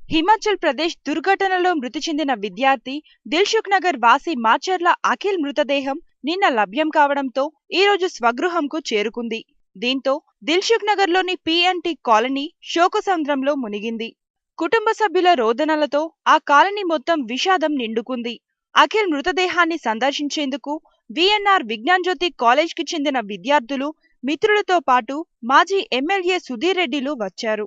హిమాచల్ ప్రదేశ్ దుర్ఘటనలో మృతి చెందిన విద్యార్థి దిల్సుఖ్ నగర్ వాసి మాచర్ల అఖిల్ మృతదేహం నిన్న లభ్యం కావడంతో ఈ రోజు స్వగృహంకు చేరుకుంది. దీంతో దిల్సుఖ్ నగర్ లోని పిఎన్టీ కాలనీ శోకసముద్రంలో మునిగింది. కుటుంబ సభ్యుల రోదనలతో ఆ కాలనీ మొత్తం విషాదం నిండుకుంది. అఖిల్ మృతదేహాన్ని సందర్శించేందుకు విఎన్ఆర్ విజ్ఞాన్ జ్యోతి కాలేజ్ కి చెందిన విద్యార్థులు, మిత్రులతో పాటు మాజీ ఎమ్మెల్యే సుధీర్ రెడ్డిలు వచ్చారు.